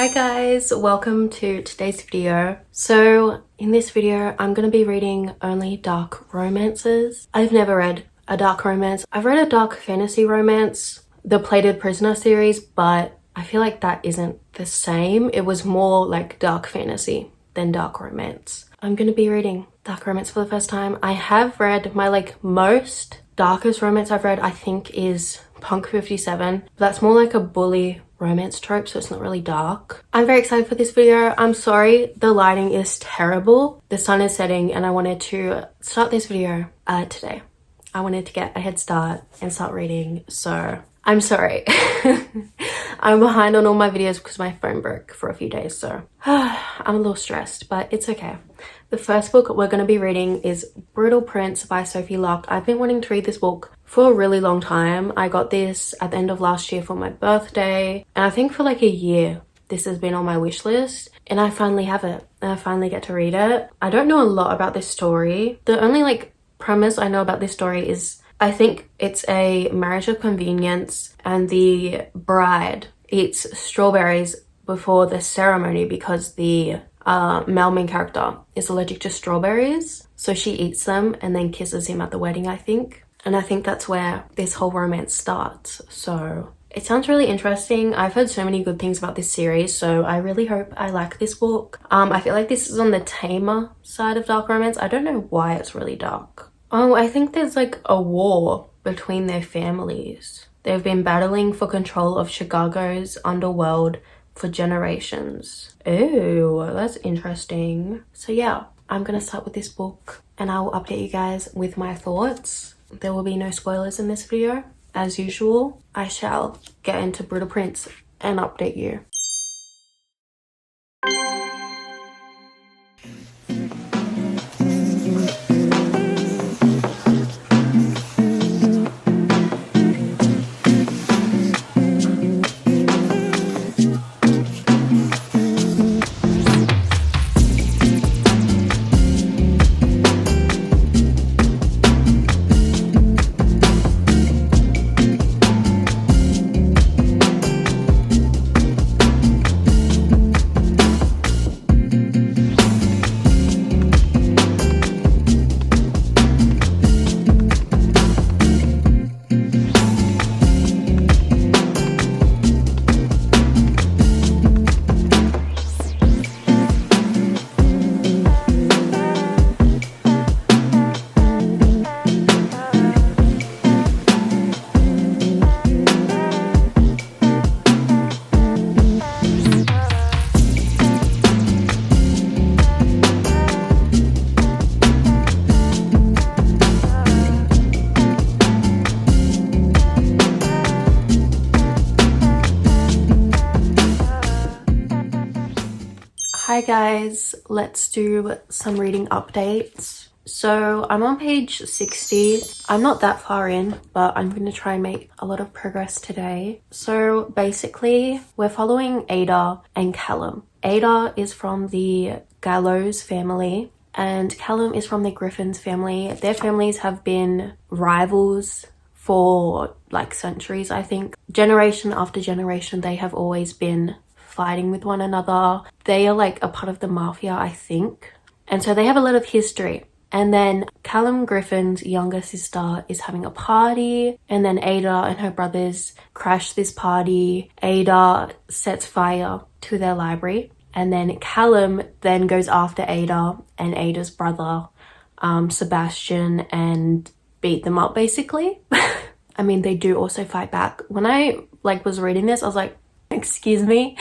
Hi guys, welcome to today's video. So in this video I'm going to be reading only dark romances. I've never read a dark romance. I've read a dark fantasy romance, the Plated Prisoner series, but I feel like that isn't the same. It was more like dark fantasy than dark romance. I'm going to be reading dark romance for the first time. I have read my most darkest romance I've read, I think, is Punk 57. But that's more like a bully romance trope, so it's not really dark. I'm very excited for this video. I'm sorry the lighting is terrible. The sun is setting and I wanted to start this video today. I wanted to get a head start and start reading, so I'm sorry. I'm behind on all my videos because my phone broke for a few days, so I'm a little stressed, but it's okay. The first book we're going to be reading is Brutal Prince by Sophie Lark. I've been wanting to read this book for a really long time. I got this at the end of last year for my birthday, and I think for like a year this has been on my wish list, and I finally have it and I finally get to read it. I don't know a lot about this story. The only premise I know about this story is I think it's a marriage of convenience, and the bride eats strawberries before the ceremony because the male main character is allergic to strawberries, so she eats them and then kisses him at the wedding, I think. And I think that's where this whole romance starts. So it sounds really interesting. I've heard so many good things about this series, so I really hope I like this book. I feel like this is on the tamer side of dark romance. I don't know why it's really dark. Oh, I think there's a war between their families. They've been battling for control of Chicago's underworld for generations. Ooh, that's interesting. So yeah, I'm gonna start with this book and I will update you guys with my thoughts. There will be no spoilers in this video. As usual, I shall get into Brutal Prince and update you. Hi guys, let's do some reading updates. So I'm on page 60. I'm not that far in, but I'm going to try and make a lot of progress today. So basically, we're following Ada and Callum. Ada is from the Gallows family and Callum is from the Griffins family. Their families have been rivals for centuries, I think. Generation after generation, they have always been fighting with one another. They are a part of the mafia, I think, and so they have a lot of history. And then Callum Griffin's younger sister is having a party, and then Ada and her brothers crash this party. Ada sets fire to their library, and then Callum then goes after Ada and Ada's brother Sebastian and beat them up basically. I mean, they do also fight back. When I was reading this, I was like, excuse me,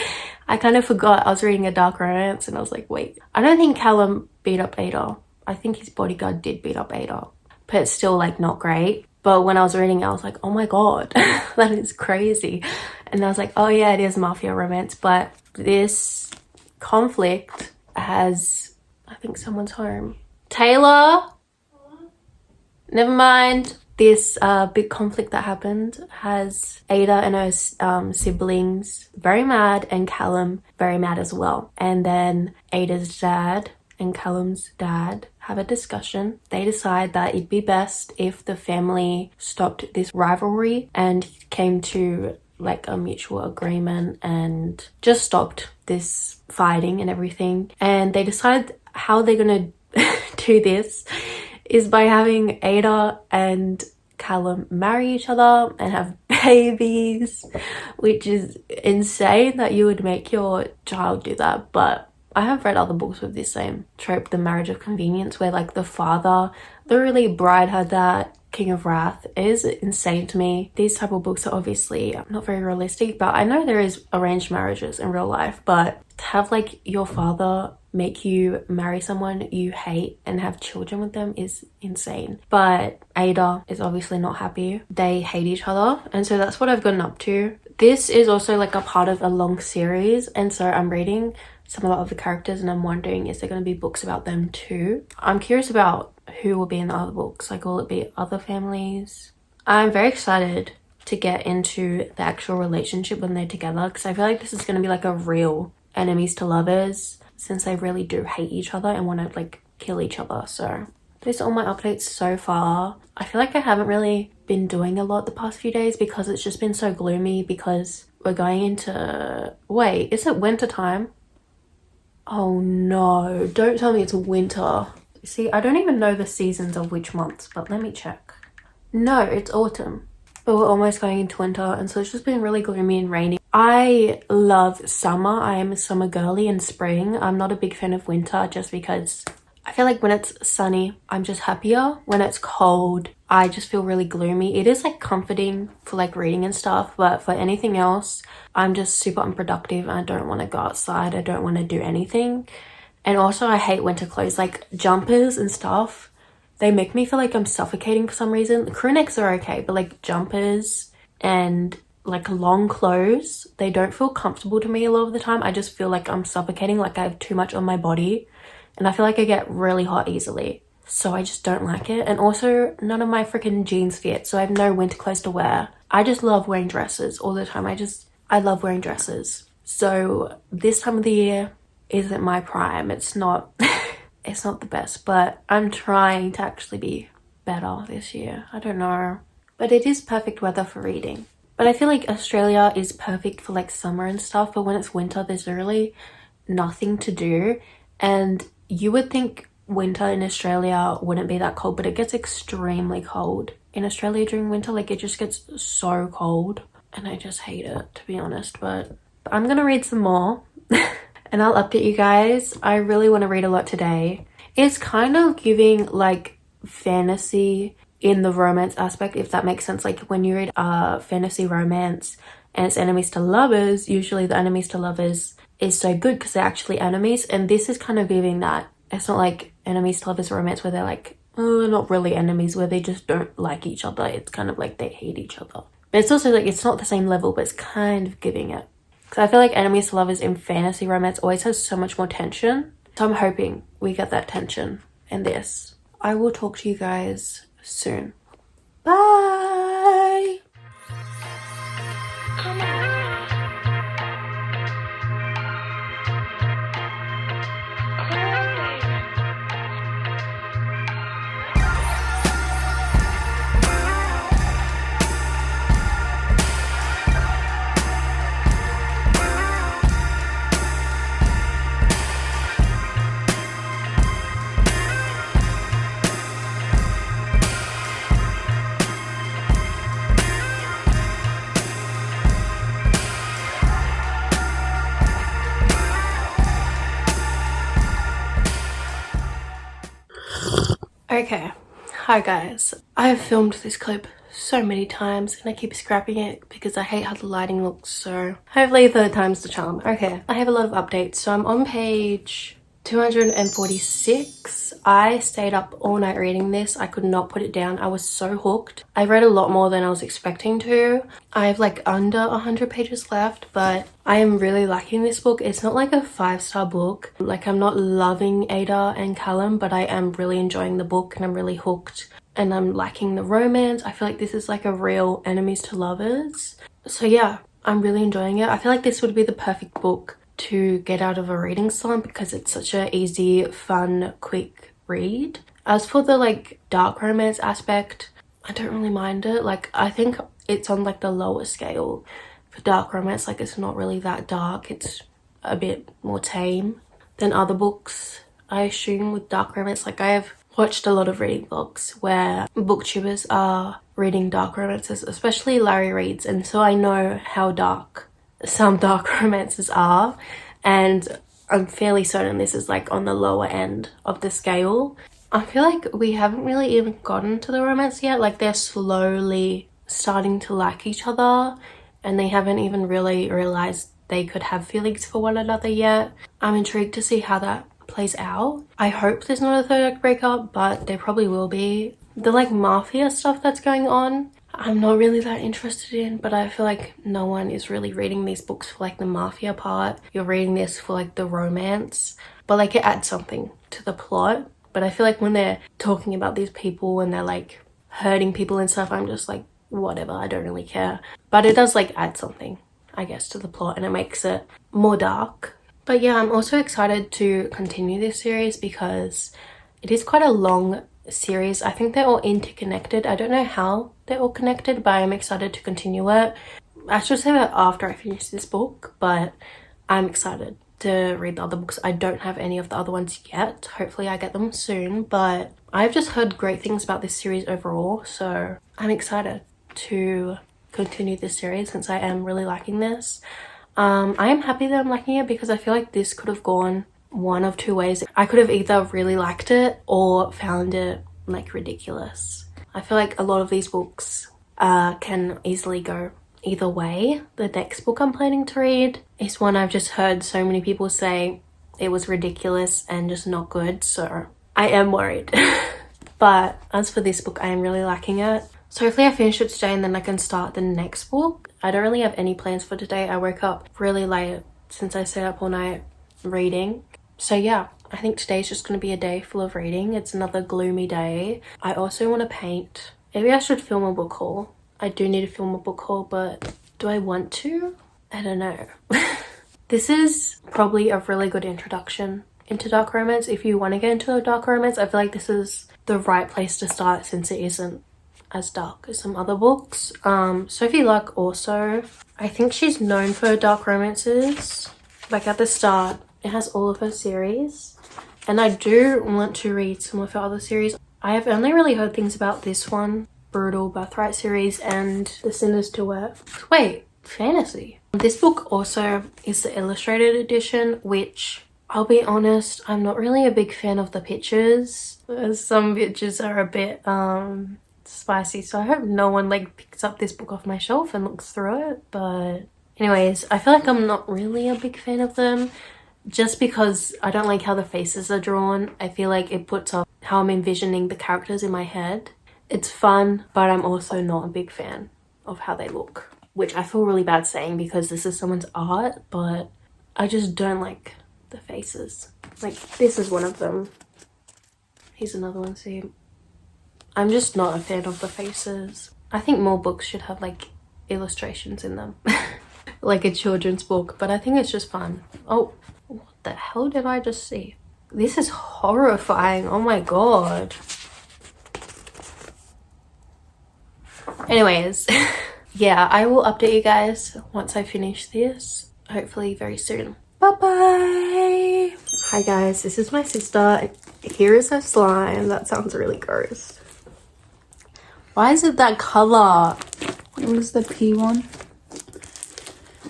I kind of forgot I was reading a dark romance, and I was like, wait, I don't think Callum beat up Ada. I think his bodyguard did beat up Ada, but it's still not great. But when I was reading it, I was like, oh my god, that is crazy. And I was like, oh yeah, it is mafia romance, but this conflict has, I think someone's home. Taylor? Never mind. This big conflict that happened has Ada and her siblings very mad, and Callum very mad as well. And then Ada's dad and Callum's dad have a discussion. They decide that it'd be best if the family stopped this rivalry and came to a mutual agreement and just stopped this fighting and everything, and they decided how they're gonna do this is by having Ada and Callum marry each other and have babies, which is insane that you would make your child do that. But I have read other books with this same trope, the marriage of convenience, where like the father, the really bride had that, King of Wrath, is insane to me. These type of books are obviously not very realistic, but I know there is arranged marriages in real life, but to have like your father make you marry someone you hate and have children with them is insane. But Ada is obviously not happy. They hate each other, and so that's what I've gotten up to. This is also like a part of a long series, and so I'm reading some of the other characters and I'm wondering, is there going to be books about them too? I'm curious about who will be in the other books. Like, will it be other families? I'm very excited to get into the actual relationship when they're together, because I feel like this is going to be like a real enemies to lovers, since they really do hate each other and want to like kill each other. So those are all my updates so far. I feel like I haven't really been doing a lot the past few days because it's just been so gloomy, because we're going into, wait, is it winter time? Oh no, don't tell me it's winter. See, I don't even know the seasons of which months, but let me check. No, it's autumn. But we're almost going into winter, and so it's just been really gloomy and rainy. I love summer. I am a summer girly, and spring. I'm not a big fan of winter just because I feel like when it's sunny, I'm just happier. When it's cold, I just feel really gloomy. It is like comforting for like reading and stuff, but for anything else, I'm just super unproductive. I don't want to go outside. I don't want to do anything. And also I hate winter clothes, like jumpers and stuff. They make me feel like I'm suffocating for some reason. The crew necks are okay, but like jumpers and like long clothes, they don't feel comfortable to me a lot of the time. I just feel like I'm suffocating, like I have too much on my body. And I feel like I get really hot easily. So I just don't like it. And also none of my freaking jeans fit, so I have no winter clothes to wear. I just love wearing dresses all the time. I love wearing dresses. So this time of the year isn't my prime. It's not it's not the best, but I'm trying to actually be better this year. I don't know. But it is perfect weather for reading. But I feel like Australia is perfect for like summer and stuff, but when it's winter, there's really nothing to do. And you would think winter in Australia wouldn't be that cold, but it gets extremely cold in Australia during winter. Like, it just gets so cold and I just hate it, to be honest. But I'm gonna read some more and I'll update you guys. I really want to read a lot today. It's kind of giving like fantasy in the romance aspect, if that makes sense. Like when you read a fantasy romance and it's enemies to lovers, usually the enemies to lovers is so good because they're actually enemies, and this is kind of giving that. It's not like enemies to lovers romance where they're like, oh, not really enemies, where they just don't like each other. It's kind of like they hate each other. But it's also like, it's not the same level, but it's kind of giving it. Because I feel like enemies to lovers in fantasy romance always has so much more tension. So I'm hoping we get that tension in this. I will talk to you guys soon. Bye! Okay, hi guys. I have filmed this clip so many times and I keep scrapping it because I hate how the lighting looks, so hopefully third time's the charm. Okay, I have a lot of updates. So I'm on page 246. I stayed up all night reading this. I could not put it down. I was so hooked. I read a lot more than I was expecting to. I have like under 100 pages left, but I am really liking this book. It's not like a 5-star book. Like, I'm not loving Ada and Callum, but I am really enjoying the book and I'm really hooked and I'm liking the romance. I feel like this is like a real enemies to lovers. So yeah, I'm really enjoying it. I feel like this would be the perfect book to get out of a reading slump because it's such an easy, fun, quick read. As for the like dark romance aspect, I don't really mind it. Like, I think it's on like the lower scale for dark romance. Like, it's not really that dark. It's a bit more tame than other books, I assume, with dark romance. Like, I've watched a lot of reading vlogs where booktubers are reading dark romances, especially Larry reads, and so I know how dark some dark romances are, and I'm fairly certain this is like on the lower end of the scale. I feel like we haven't really even gotten to the romance yet. Like, they're slowly starting to like each other and they haven't even really realized they could have feelings for one another yet. I'm intrigued to see how that plays out. I hope there's not a third act breakup, but there probably will be. The like mafia stuff that's going on, I'm not really that interested in, but I feel like no one is really reading these books for like the mafia part. You're reading this for like the romance, but like it adds something to the plot. But I feel like when they're talking about these people and they're like hurting people and stuff, I'm just like, whatever, I don't really care. But it does like add something, I guess, to the plot, and it makes it more dark. But yeah, I'm also excited to continue this series because it is quite a long series. I think they're all interconnected. I don't know how they're all connected, but I'm excited to continue it. I should say that after I finish this book, but I'm excited to read the other books. I don't have any of the other ones yet. Hopefully I get them soon, but I've just heard great things about this series overall, so I'm excited to continue this series since I am really liking this. I am happy that I'm liking it because I feel like this could have gone one of two ways. I could have either really liked it or found it like ridiculous. I feel like a lot of these books can easily go either way. The next book I'm planning to read is one I've just heard so many people say it was ridiculous and just not good, so I am worried. But as for this book, I am really liking it. So hopefully I finish it today and then I can start the next book. I don't really have any plans for today. I woke up really late since I stayed up all night reading. So yeah, I think today's just going to be a day full of reading. It's another gloomy day. I also want to paint. Maybe I should film a book haul. I do need to film a book haul, but do I want to? I don't know. This is probably a really good introduction into dark romance. If you want to get into a dark romance, I feel like this is the right place to start since it isn't as dark as some other books. Sophie Luck also, I think she's known for her dark romances. Like at the start, it has all of her series, and I do want to read some of her other series. I have only really heard things about this one, Brutal Birthright series, and The Sinners Duet. Wait, fantasy. This book also is the illustrated edition, which I'll be honest, I'm not really a big fan of the pictures. Some pictures are a bit spicy, so I hope no one like picks up this book off my shelf and looks through it. But anyways, I feel like I'm not really a big fan of them just because I don't like how the faces are drawn. I feel like it puts off how I'm envisioning the characters in my head. It's fun, but I'm also not a big fan of how they look, which I feel really bad saying because this is someone's art, but I just don't like the faces. Like, this is one of them. Here's another one, see. I'm just not a fan of the faces. I think more books should have like illustrations in them. Like a children's book, but I think it's just fun. Oh, what the hell did I just see? This is horrifying. Oh my god. Anyways, yeah, I will update you guys once I finish this, hopefully very soon. Bye bye. Hi guys, this is my sister. Here is her slime. That sounds really gross. Why is it that color? What was the pea one?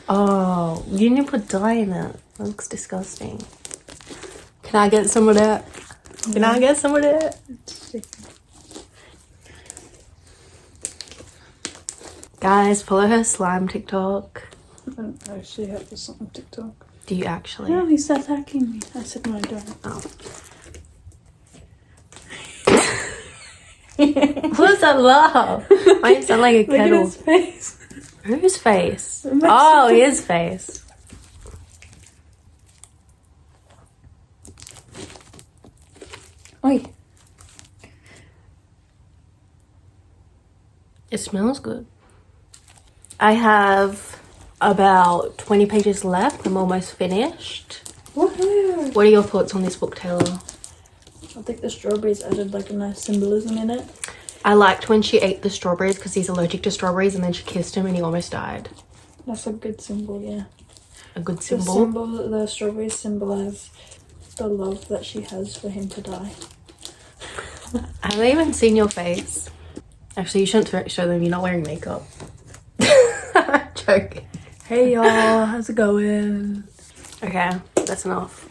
Oh, you need to put dye in it. That looks disgusting. Can I get some of that? Can I get some of that? Guys, follow her slime TikTok. I don't actually have this on TikTok. Do you actually? No, he's attacking me. I said no, I don't. Oh. What's that laugh? Why do you sound like a kettle? Look at his face. Whose face? Oh, his face. Oi. It smells good. I have about 20 pages left. I'm almost finished. Woohoo! What are your thoughts on this book, Taylor? I think the strawberries added like a nice symbolism in it. I liked when she ate the strawberries because he's allergic to strawberries, and then she kissed him and he almost died. That's a good symbol, yeah. a good The symbol. the strawberries symbolize the love that she has for him to die. I haven't even seen your face. Actually, you shouldn't show them. You're not wearing makeup. Joking. Hey y'all, how's it going? Okay, that's enough.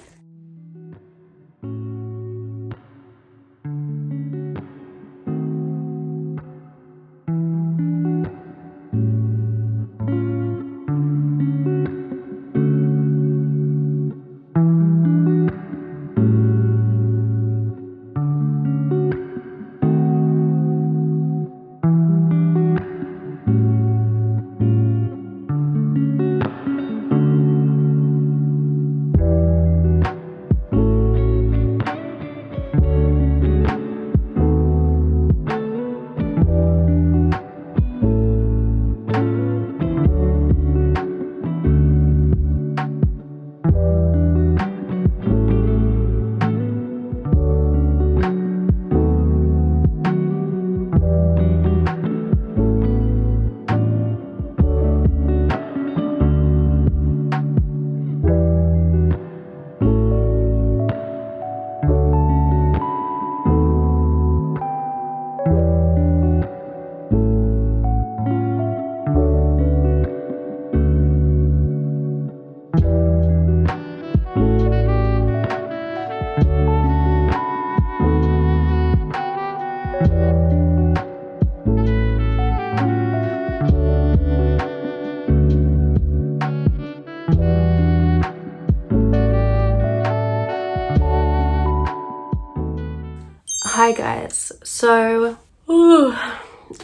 Hi guys, so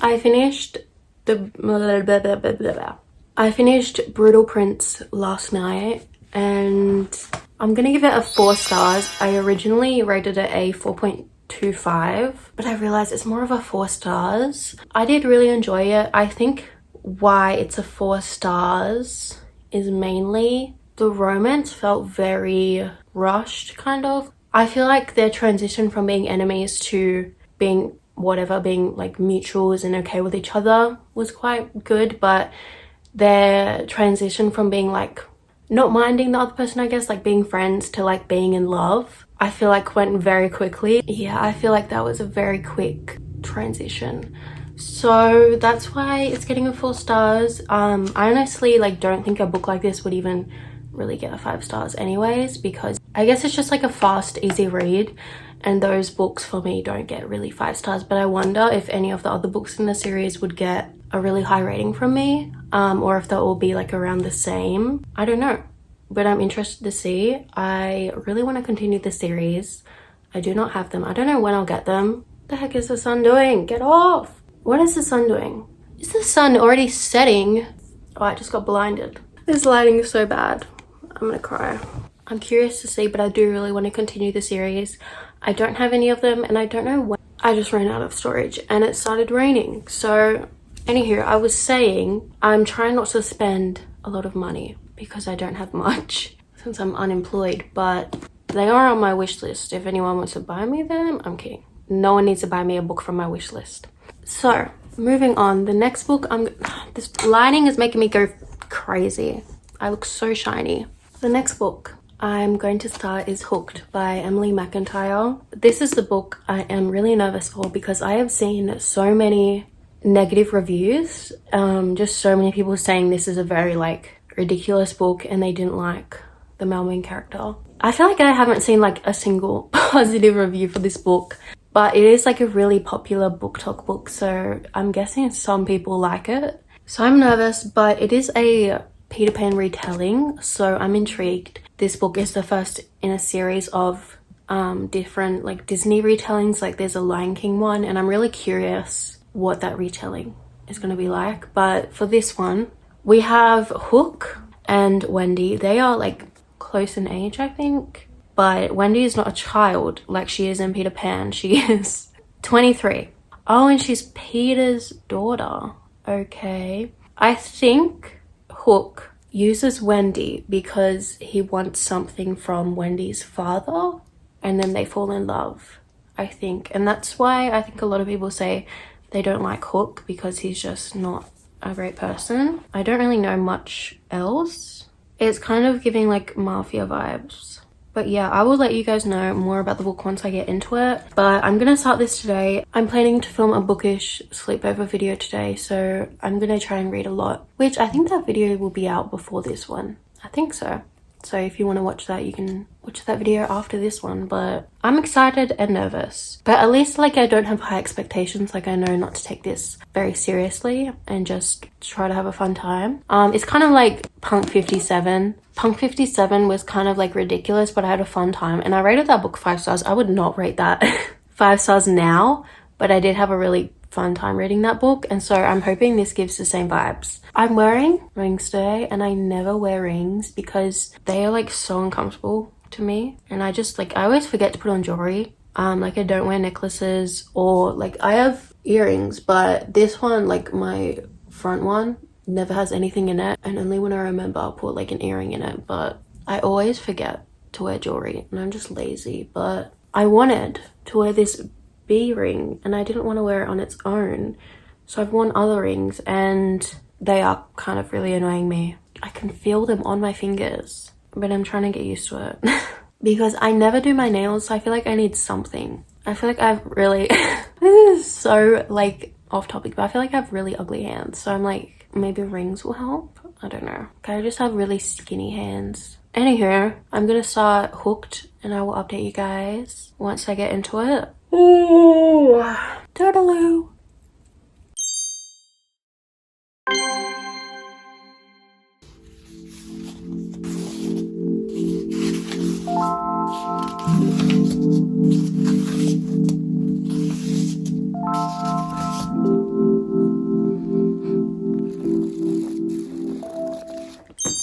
I finished Brutal Prince last night and I'm gonna give it a 4 stars. I originally rated it a 4.25, but I realized it's more of a 4 stars. I did really enjoy it. I think why it's a 4 stars is mainly the romance felt very rushed, kind of. I feel like their transition from being enemies to being whatever, being like mutuals and okay with each other was quite good, but their transition from being like not minding the other person, I guess, like being friends to like being in love, I feel like went very quickly. Yeah, I feel like that was a very quick transition. So that's why it's getting a 4 stars. I honestly like don't think a book like this would even really get a 5 stars anyways, because I guess it's just like a fast, easy read, and those books for me don't get really 5 stars. But I wonder if any of the other books in the series would get a really high rating from me, or if they'll all be like around the same. I don't know, but I'm interested to see. I really want to continue the series. I do not have them. I don't know when I'll get them. What the heck is the sun doing? Get off! What is the sun doing? Is the sun already setting? Oh, I just got blinded. This lighting is so bad. I'm gonna cry. I'm curious to see, but I do really want to continue the series. I don't have any of them and I don't know when. I just ran out of storage and it started raining. So anywho, I was saying I'm trying not to spend a lot of money because I don't have much since I'm unemployed, but they are on my wish list. If anyone wants to buy me them, I'm kidding. No one needs to buy me a book from my wish list. So moving on, the next book, this lighting is making me go crazy. I look so shiny. The next book I'm going to start is Hooked by Emily McIntyre. This is the book I am really nervous for because I have seen so many negative reviews. Just so many people saying this is a very like ridiculous book and they didn't like the male main character. I feel like I haven't seen like a single positive review for this book, but it is like a really popular booktok book, so I'm guessing some people like it. So I'm nervous, but it is a Peter Pan retelling, so I'm intrigued. This book is the first in a series of different like Disney retellings. Like there's a Lion King one, and I'm really curious what that retelling is going to be like. But for this one, we have Hook and Wendy. They are like close in age, I think, but Wendy is not a child like she is in Peter Pan. She is 23. Oh, and she's Peter's daughter. Okay. I think Hook uses Wendy because he wants something from Wendy's father, and then they fall in love, I think. And that's why I think a lot of people say they don't like Hook, because he's just not a great person. I don't really know much else It's kind of giving like mafia vibes. But yeah, I will let you guys know more about the book once I get into it. But I'm gonna start this today. I'm planning to film a bookish sleepover video today, so I'm gonna try and read a lot, which I think that video will be out before this one. I think so. So if you want to watch that, you can watch that video after this one. But I'm excited and nervous. But at least like I don't have high expectations. Like I know not to take this very seriously and just try to have a fun time. It's kind of like Punk 57. Punk 57 was kind of like ridiculous, but I had a fun time. And I rated that book 5 stars. I would not rate that 5 stars now, but I did have a really fun time reading that book, and so I'm hoping this gives the same vibes. I'm wearing rings today, and I never wear rings because they are like so uncomfortable to me, and I just like I always forget to put on jewelry. Like I don't wear necklaces, or like I have earrings, but this one, like my front one, never has anything in it, and only when I remember I'll put like an earring in it. But I always forget to wear jewelry, and I'm just lazy. But I wanted to wear this B ring and I didn't want to wear it on its own, so I've worn other rings and they are kind of really annoying me. I can feel them on my fingers, but I'm trying to get used to it because I never do my nails, so I feel like I need something. I feel like I've really this is so like off topic, but I feel like I have really ugly hands, so I'm like maybe rings will help. I don't know. I just have really skinny hands. Anywho, I'm gonna start Hooked and I will update you guys once I get into it. Ooh, toodaloo.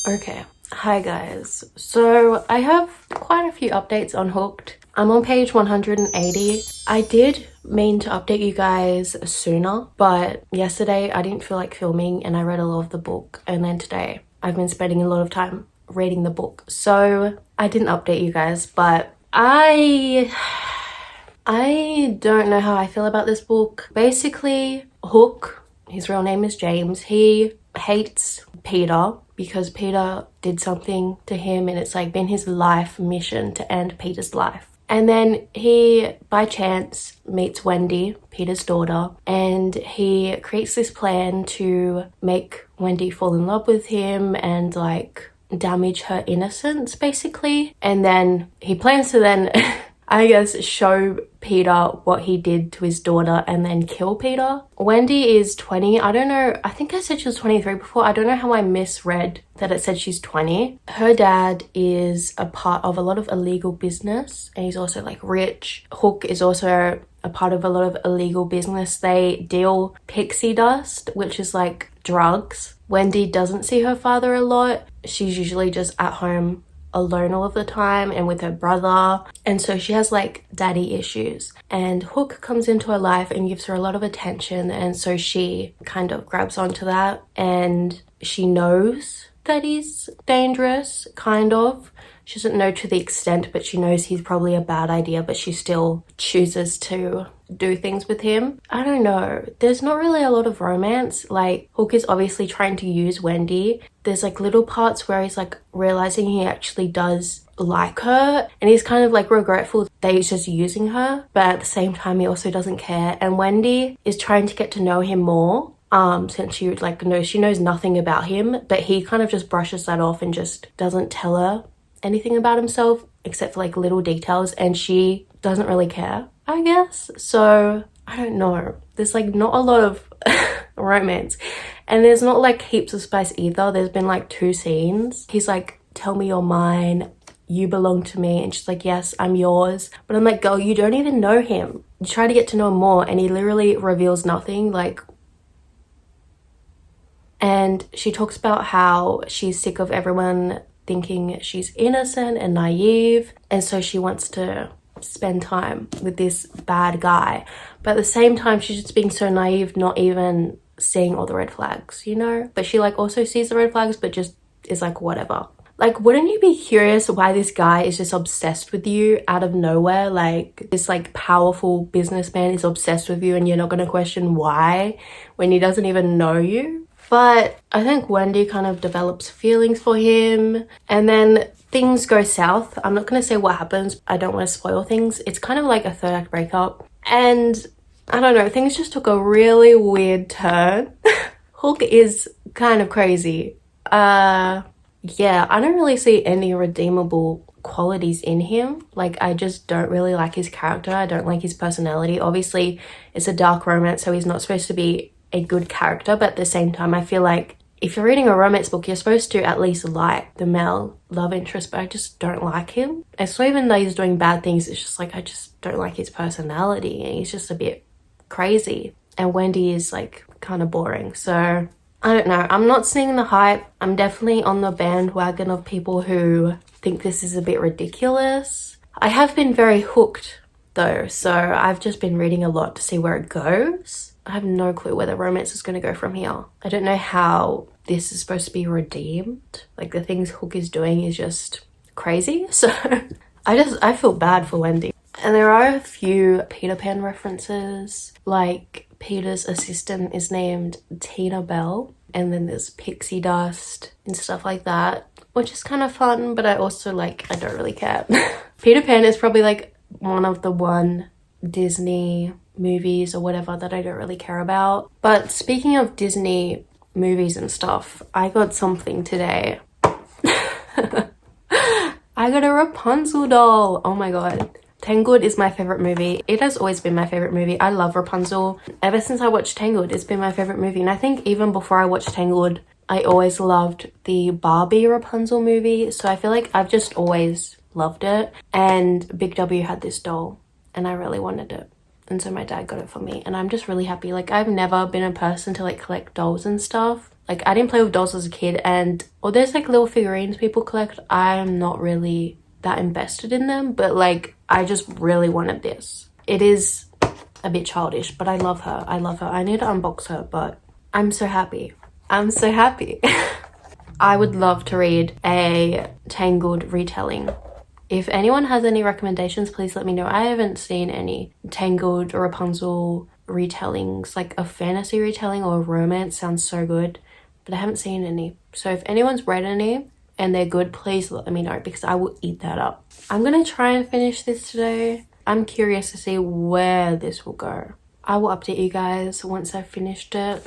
Okay, hi guys. So I have quite a few updates on Hooked. I'm on page 180. I did mean to update you guys sooner, but yesterday I didn't feel like filming and I read a lot of the book, and then today I've been spending a lot of time reading the book, so I didn't update you guys. But I don't know how I feel about this book. Basically, Hook, his real name is James, he hates Peter because Peter did something to him, and it's like been his life mission to end Peter's life. And then he, by chance, meets Wendy, Peter's daughter, and he creates this plan to make Wendy fall in love with him and like damage her innocence, basically. And then he plans to then I guess show Peter what he did to his daughter and then kill Peter. Wendy is 20. I don't know. I think I said she was 23 before. I don't know how I misread that it said she's 20. Her dad is a part of a lot of illegal business, and he's also like rich. Hook is also a part of a lot of illegal business. They deal pixie dust, which is like drugs. Wendy doesn't see her father a lot. She's usually just at home alone all of the time and with her brother, and so she has like daddy issues, and Hook comes into her life and gives her a lot of attention, and so she kind of grabs onto that, and she knows that he's dangerous, kind of. She doesn't know to the extent, but she knows he's probably a bad idea, but she still chooses to do things with him. I don't know. There's not really a lot of romance. Like, Hook is obviously trying to use Wendy. There's like little parts where he's like realizing he actually does like her, and he's kind of like regretful that he's just using her, but at the same time he also doesn't care. And Wendy is trying to get to know him more, since she knows nothing about him, but he kind of just brushes that off and just doesn't tell her anything about himself except for like little details, and she doesn't really care, I guess. So I don't know, there's like not a lot of romance, and there's not like heaps of spice either. There's been like 2 scenes. He's like, tell me you're mine, you belong to me, and she's like, yes, I'm yours. But I'm like, girl, you don't even know him. You try to get to know him more and he literally reveals nothing. Like, and she talks about how she's sick of everyone thinking she's innocent and naive, and so she wants to spend time with this bad guy, but at the same time she's just being so naive, not even seeing all the red flags, you know. But she like also sees the red flags, but just is like, whatever. Like, wouldn't you be curious why this guy is just obsessed with you out of nowhere? Like, this like powerful businessman is obsessed with you and you're not going to question why when he doesn't even know you? But I think Wendy kind of develops feelings for him, and then things go south. I'm not going to say what happens. I don't want to spoil things. It's kind of like a third act breakup. And I don't know, things just took a really weird turn. Hook is kind of crazy. Yeah, I don't really see any redeemable qualities in him. Like, I just don't really like his character. I don't like his personality. Obviously, it's a dark romance, so he's not supposed to be a good character, but at the same time, I feel like if you're reading a romance book, you're supposed to at least like the male love interest, but I just don't like him. And so even though he's doing bad things, it's just like, I just don't like his personality, and he's just a bit crazy. And Wendy is like kind of boring, so I don't know. I'm not seeing the hype. I'm definitely on the bandwagon of people who think this is a bit ridiculous. I have been very hooked though, so I've just been reading a lot to see where it goes. I have no clue where the romance is going to go from here. I don't know how this is supposed to be redeemed. Like, the things Hook is doing is just crazy. So I feel bad for Wendy. And there are a few Peter Pan references, like Peter's assistant is named Tina Bell, and then there's pixie dust and stuff like that, which is kind of fun, but I also I don't really care. Peter Pan is probably like one of the one Disney movies or whatever that I don't really care about. But speaking of Disney movies and stuff, I got something today. I got a Rapunzel doll. Oh my god. Tangled is my favorite movie. It has always been my favorite movie. I love Rapunzel. Ever since I watched Tangled, it's been my favorite movie. And I think even before I watched Tangled, I always loved the Barbie Rapunzel movie. So I feel like I've just always loved it. And Big W had this doll and I really wanted it. And so my dad got it for me. And I'm just really happy. Like, I've never been a person to like collect dolls and stuff. Like, I didn't play with dolls as a kid. And or there's like little figurines people collect. I'm not really that invested in them, but like, I just really wanted this. It is a bit childish, but I love her. I love her. I need to unbox her, but I'm so happy. I'm so happy. I would love to read a Tangled retelling. If anyone has any recommendations, please let me know. I haven't seen any Tangled or Rapunzel retellings. Like a fantasy retelling or a romance sounds so good, but I haven't seen any. So if anyone's read any and they're good, please let me know, because I will eat that up. I'm gonna try and finish this today. I'm curious to see where this will go. I will update you guys once I've finished it.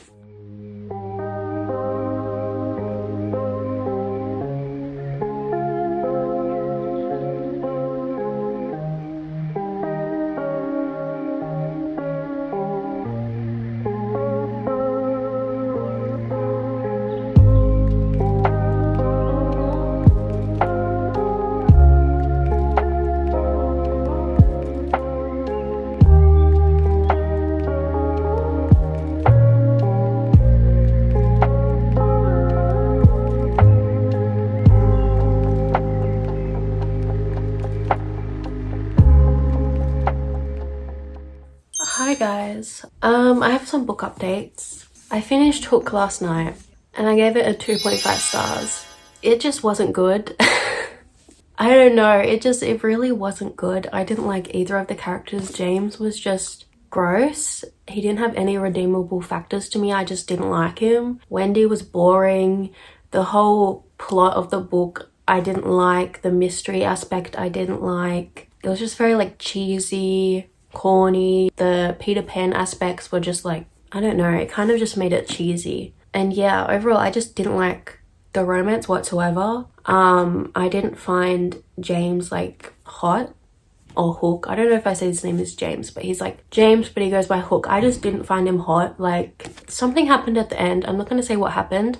Hi guys, I have some book updates. I finished Hook last night and I gave it a 2.5 stars. It just wasn't good. I don't know, it really wasn't good. I didn't like either of the characters. James was just gross. He didn't have any redeemable factors to me. I just didn't like him. Wendy was boring. The whole plot of the book I didn't like. The mystery aspect I didn't like. It was just very like cheesy, corny. The Peter Pan aspects were just like, I don't know, it kind of just made it cheesy. And yeah, overall I just didn't like the romance whatsoever. I didn't find James like hot, or Hook. I don't know if I say his name is James, but he's like James, but he goes by Hook. I just didn't find him hot. Like, something happened at the end. I'm not going to say what happened,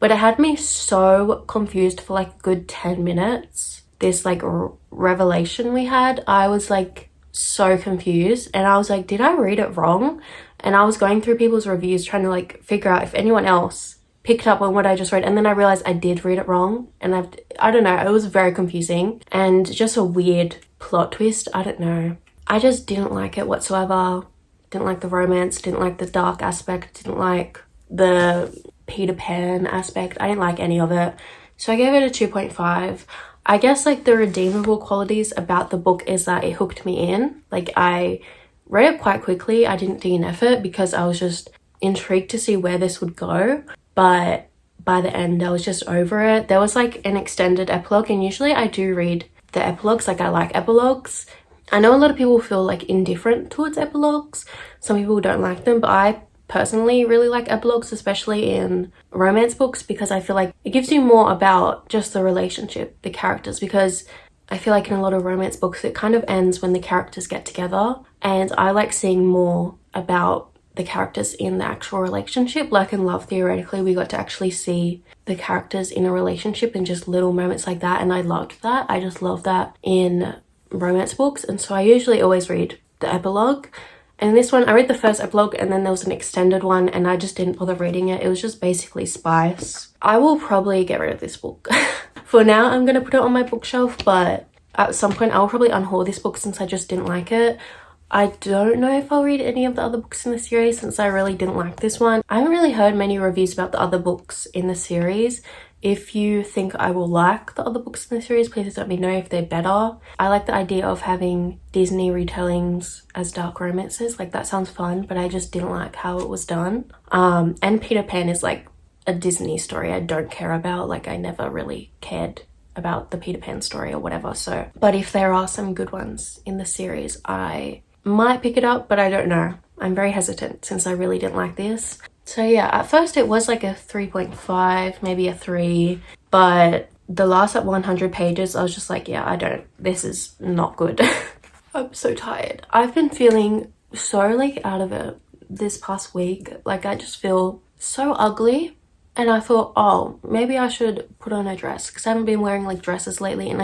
but it had me so confused for like a good 10 minutes. This like revelation we had, I was like so confused, and I was like, did I read it wrong? And I was going through people's reviews trying to like figure out if anyone else picked up on what I just read, and then I realized I did read it wrong, and I don't know, it was very confusing and just a weird plot twist. I don't know, I just didn't like it whatsoever. Didn't like the romance, didn't like the dark aspect, didn't like the Peter Pan aspect. I didn't like any of it, so I gave it a 2.5. I guess like the redeemable qualities about the book is that it hooked me in. Like, I read it quite quickly. I didn't DNF it because I was just intrigued to see where this would go. but by the end I was just over it. There was like an extended epilogue, and usually I do read the epilogues, like I like epilogues. I know a lot of people feel like indifferent towards epilogues. Some people don't like them, but I personally really like epilogues, especially in romance books, because I feel like it gives you more about just the relationship, the characters, because I feel like in a lot of romance books it kind of ends when the characters get together, and I like seeing more about the characters in the actual relationship. Like in Love, theoretically, we got to actually see the characters in a relationship in just little moments like that, and I loved that. I just love that in romance books, and so I usually always read the epilogue. And this one, I read the first epilogue, and then there was an extended one, and I just didn't bother reading it. It was just basically spice. I will probably get rid of this book. For now, I'm going to put it on my bookshelf, but at some point I'll probably unhaul this book since I just didn't like it. I don't know if I'll read any of the other books in the series since I really didn't like this one. I haven't really heard many reviews about the other books in the series. If you think I will like the other books in the series, please let me know if they're better. I like the idea of having Disney retellings as dark romances. Like, that sounds fun, but I just didn't like how it was done. And Peter Pan is like a Disney story I don't care about. Like, I never really cared about the Peter Pan story or whatever. So, but if there are some good ones in the series, I might pick it up, but I don't know. I'm very hesitant since I really didn't like this. So yeah, at first it was like a 3.5, maybe a 3, but the last 100 pages I was just like, yeah, this is not good. I'm so tired. I've been feeling so like out of it this past week. Like, I just feel so ugly, and I thought, oh, maybe I should put on a dress, because I haven't been wearing like dresses lately, and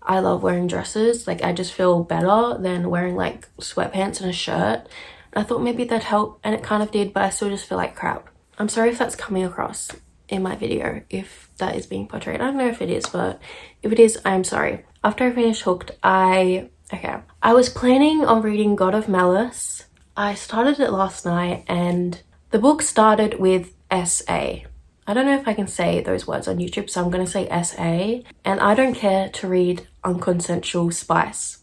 I love wearing dresses. Like, I just feel better than wearing like sweatpants and a shirt. I thought maybe that'd help, and it kind of did, but I still just feel like crap. I'm sorry if that's coming across in my video, if that is being portrayed. I don't know if it is, but if it is, I'm sorry. After I finished Hooked, I was planning on reading God of Malice. I started it last night, and the book started with SA. I don't know if I can say those words on YouTube, so I'm going to say SA. And I don't care to read unconsensual spice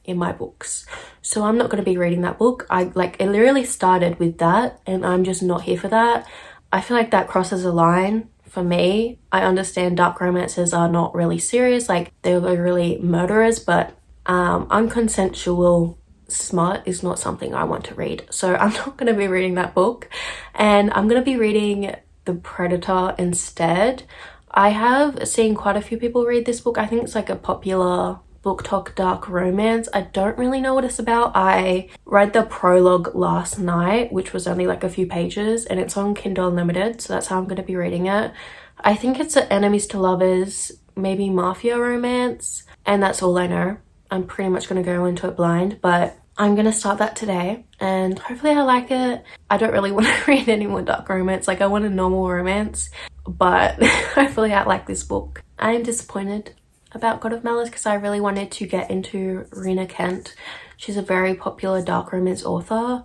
in my books, so I'm not going to be reading that book. It literally started with that, and I'm just not here for that. I feel like that crosses a line for me. I understand dark romances are not really serious, like they're really murderers, but unconsensual smut is not something I want to read, so I'm not going to be reading that book, and I'm going to be reading The Predator instead. I have seen quite a few people read this book. I think it's like a popular BookTok dark romance. I don't really know what it's about. I read the prologue last night, which was only like a few pages, and it's on Kindle Unlimited, so that's how I'm going to be reading it. I think it's an enemies to lovers, maybe mafia romance, and that's all I know. I'm pretty much going to go into it blind, but I'm going to start that today, and hopefully I like it. I don't really want to read any more dark romance. Like, I want a normal romance, but hopefully I like this book. I am disappointed about God of Malice because I really wanted to get into Rena Kent. She's a very popular dark romance author,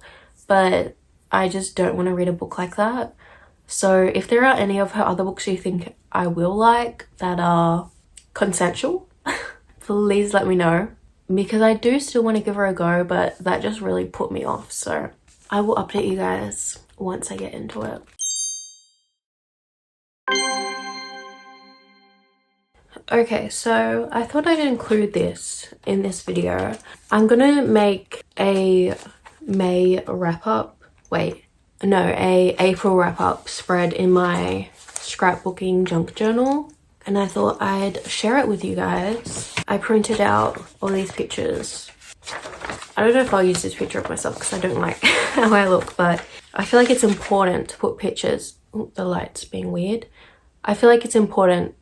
but I just don't want to read a book like that. So if there are any of her other books you think I will like that are consensual, please let me know, because I do still want to give her a go, but that just really put me off. So I will update you guys once I get into it. Okay, so I thought I'd include this in this video. I'm gonna make a April wrap up spread in my scrapbooking junk journal, and I thought I'd share it with you guys. I printed out all these pictures. I don't know if I'll use this picture of myself because I don't like how I look, but I feel like it's important to put pictures. Oh, the light's being weird. I feel like it's important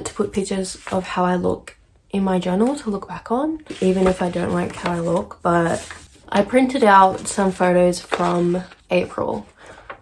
to put pictures of how I look in my journal to look back on, even if I don't like how I look. But I printed out some photos from April,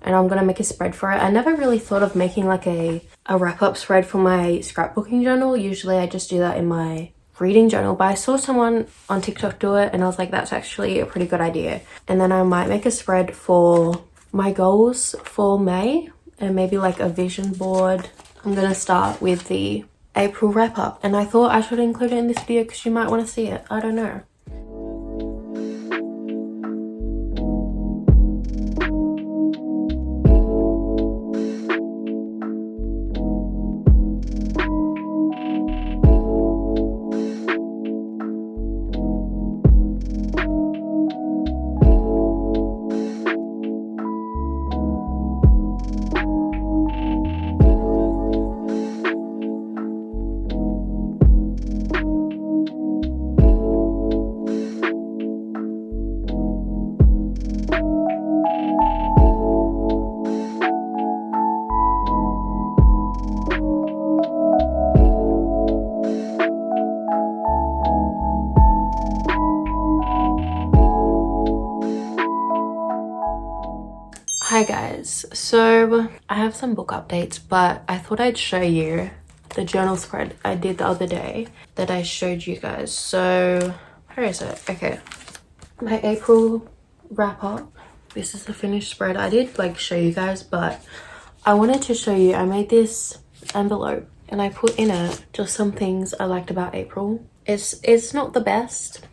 and I'm gonna make a spread for it. I never really thought of making like a wrap-up spread for my scrapbooking journal. Usually I just do that in my reading journal, but I saw someone on TikTok do it, and I was like, that's actually a pretty good idea. And then I might make a spread for my goals for May, and maybe like a vision board. I'm gonna start with the April wrap up, and I thought I should include it in this video because you might want to see it. I don't know. Hi guys, so I have some book updates, but I thought I'd show you the journal spread I did the other day that I showed you guys. So where is it? Okay, my April wrap up. This is the finished spread. I did like show you guys, but I wanted to show you, I made this envelope and I put in it just some things I liked about April. It's not the best.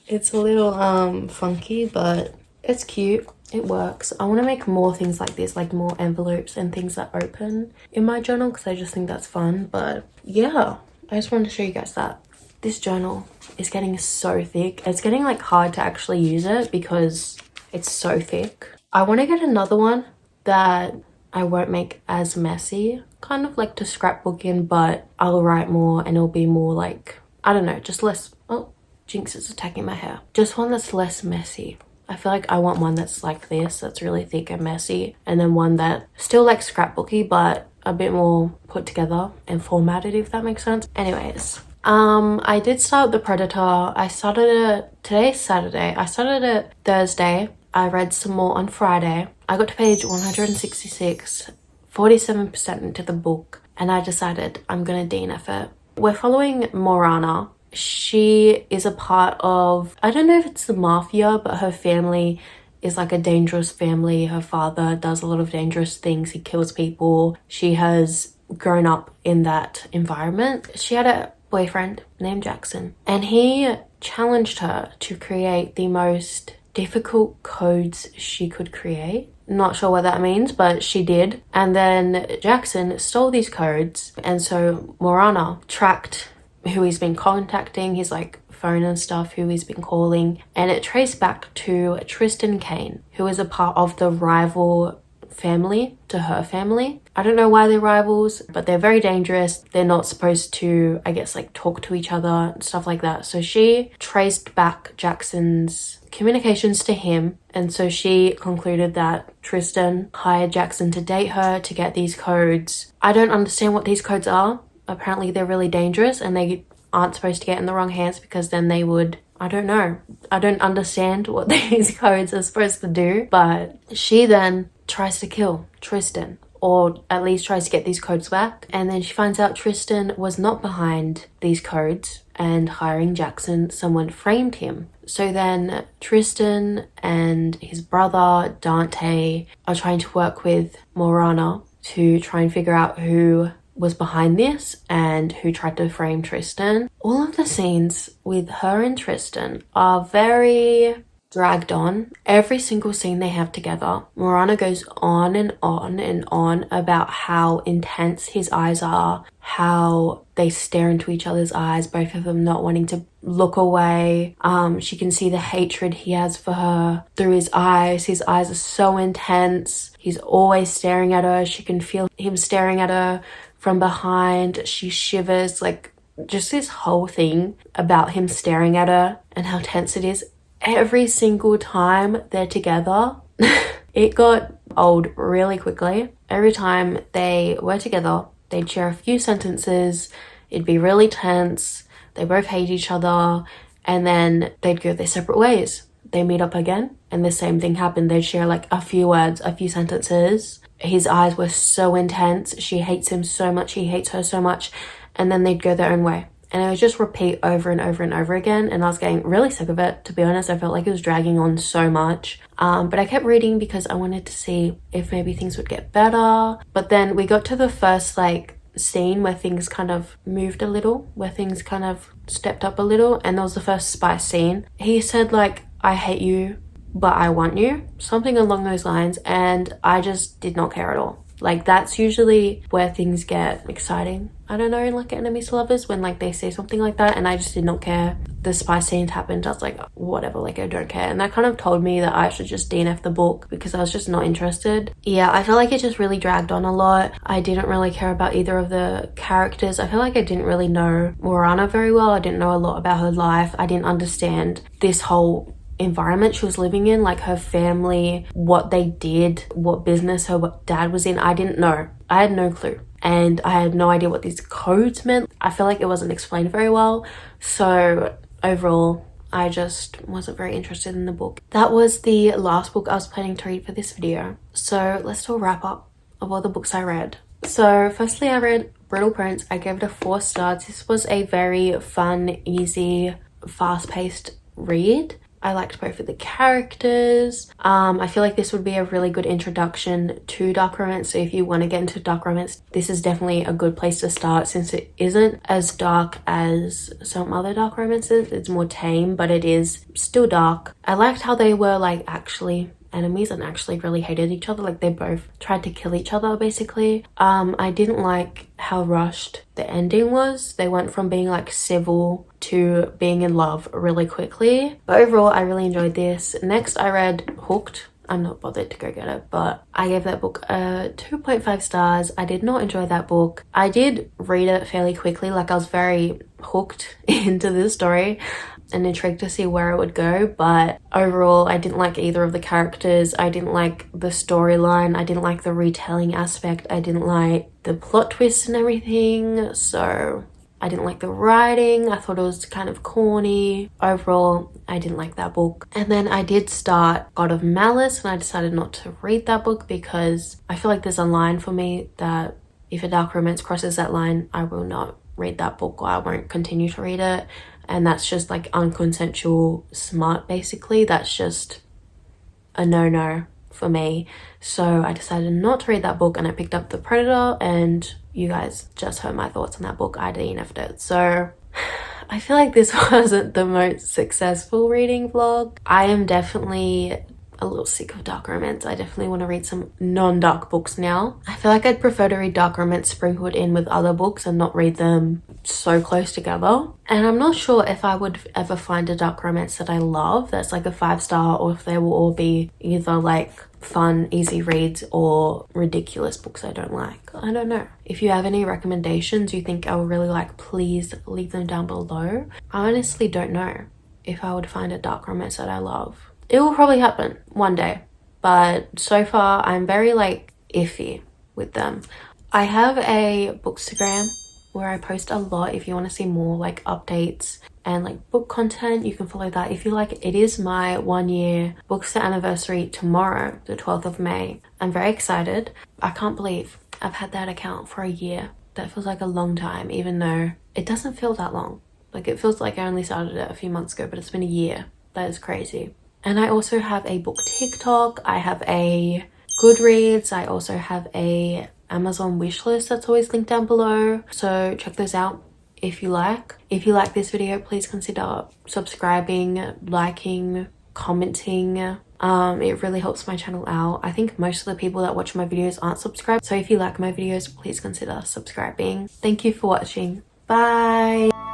It's a little funky, but it's cute. It works. I want to make more things like this, like more envelopes and things that open in my journal because I just think that's fun. But yeah, I just wanted to show you guys that. This journal is getting so thick. It's getting like hard to actually use it because it's so thick. I want to get another one that I won't make as messy, kind of like to scrapbook in, but I'll write more and it'll be more like, I don't know, just less. Oh, Jinx is attacking my hair. Just one that's less messy. I feel like I want one that's like this, that's really thick and messy, and then one that still like scrapbooky but a bit more put together and formatted, if that makes sense. Anyways, I did start The Predator. I started it, today's Saturday. I started it Thursday. I read some more on Friday. I got to page 166, 47% into the book, and I decided I'm gonna DNF it. We're following Morana. She is a part of, I don't know if it's the mafia, but her family is like a dangerous family. Her father does a lot of dangerous things. He kills people. She has grown up in that environment. She had a boyfriend named Jackson, and he challenged her to create the most difficult codes she could create. Not sure what that means, but she did. And then Jackson stole these codes, and so Morana tracked who he's been contacting, his like phone and stuff, who he's been calling, and it traced back to Tristan Kane, who is a part of the rival family to her family. I don't know why they're rivals, but they're very dangerous. They're not supposed to, I guess, like talk to each other and stuff like that. So she traced back Jackson's communications to him, and so she concluded that Tristan hired Jackson to date her to get these codes. I don't understand what these codes are. Apparently they're really dangerous and they aren't supposed to get in the wrong hands because then they would, I don't know. I don't understand what these codes are supposed to do, but she then tries to kill Tristan, or at least tries to get these codes back. And then she finds out Tristan was not behind these codes and hiring Jackson, someone framed him. So then Tristan and his brother Dante are trying to work with Morana to try and figure out who was behind this and who tried to frame Tristan. All of the scenes with her and Tristan are very dragged on. Every single scene they have together, Morana goes on and on and on about how intense his eyes are, how they stare into each other's eyes, both of them not wanting to look away. She can see the hatred he has for her through his eyes. His eyes are so intense. He's always staring at her. She can feel him staring at her from behind. She shivers, like just this whole thing about him staring at her and how tense it is. Every single time they're together, it got old really quickly. Every time they were together, they'd share a few sentences, it'd be really tense, they both hate each other, and then they'd go their separate ways. They meet up again, and the same thing happened. They'd share like a few words, a few sentences. His eyes were so intense. She hates him so much, he hates her so much, and then they'd go their own way. And it would just repeat over and over and over again. And I was getting really sick of it, to be honest. I felt like it was dragging on so much. But I kept reading because I wanted to see if maybe things would get better. But then we got to the first like scene where things kind of moved a little, where things kind of stepped up a little. And that was the first spy scene. He said like, I hate you, but I want you. Something along those lines. And I just did not care at all. Like that's usually where things get exciting. I don't know, in like enemies to lovers, when like they say something like that, and I just did not care. The spy scenes happened, I was like, whatever, like I don't care. And that kind of told me that I should just DNF the book because I was just not interested. Yeah, I feel like it just really dragged on a lot. I didn't really care about either of the characters. I feel like I didn't really know Morana very well. I didn't know a lot about her life. I didn't understand this whole environment she was living in, like her family, what they did, what business her dad was in. I didn't know. I had no clue. And I had no idea what these codes meant. I feel like it wasn't explained very well. So overall, I just wasn't very interested in the book. That was the last book I was planning to read for this video. So let's do a wrap up of all the books I read. So firstly, I read Brittle Prince. I gave it a 4 stars. This was a very fun, easy, fast-paced read. I liked both of the characters. I feel like this would be a really good introduction to dark romance. So if you want to get into dark romance, this is definitely a good place to start, since it isn't as dark as some other dark romances. It's more tame, but it is still dark. I liked how they were like actually enemies and actually really hated each other. Like they both tried to kill each other basically. I didn't like how rushed the ending was. They went from being like civil to being in love really quickly. But overall, I really enjoyed this. Next, I read Hooked. I'm not bothered to go get it, but I gave that book a 2.5 stars. I did not enjoy that book. I did read it fairly quickly. Like I was very hooked into the story and intrigued to see where it would go, but overall I didn't like either of the characters. I didn't like the storyline. I didn't like the retelling aspect. I didn't like the plot twists and everything. So I didn't like the writing. I thought it was kind of corny. Overall, I didn't like that book. And then I did start God of Malice, and I decided not to read that book because I feel like there's a line for me that if a dark romance crosses that line, I will not read that book, or I won't continue to read it. And that's just like unconsensual smut basically. That's just a no-no for me. So I decided not to read that book, and I picked up The Predator, and you guys just heard my thoughts on that book. I DNF'd it. So I feel like this wasn't the most successful reading vlog. I am definitely a little sick of dark romance. I definitely want to read some non-dark books now. I feel like I'd prefer to read dark romance sprinkled in with other books and not read them so close together. And I'm not sure if I would ever find a dark romance that I love that's like a 5-star, or if they will all be either like fun, easy reads or ridiculous books I don't like. I don't know. If you have any recommendations you think I will really like, please leave them down below. I honestly don't know if I would find a dark romance that I love. It will probably happen one day, but so far I'm very like iffy with them. I have a bookstagram where I post a lot. If you want to see more like updates and like book content, you can follow that. If you like, it is my 1-year bookstore anniversary tomorrow, the 12th of May. I'm very excited. I can't believe I've had that account for a year. That feels like a long time, even though it doesn't feel that long. Like it feels like I only started it a few months ago, but it's been a year. That is crazy. And I also have a book TikTok. I have a Goodreads. I also have a Amazon wishlist that's always linked down below. So check those out if you like. If you like this video, please consider subscribing, liking, commenting. It really helps my channel out. I think most of the people that watch my videos aren't subscribed. So if you like my videos, please consider subscribing. Thank you for watching. Bye.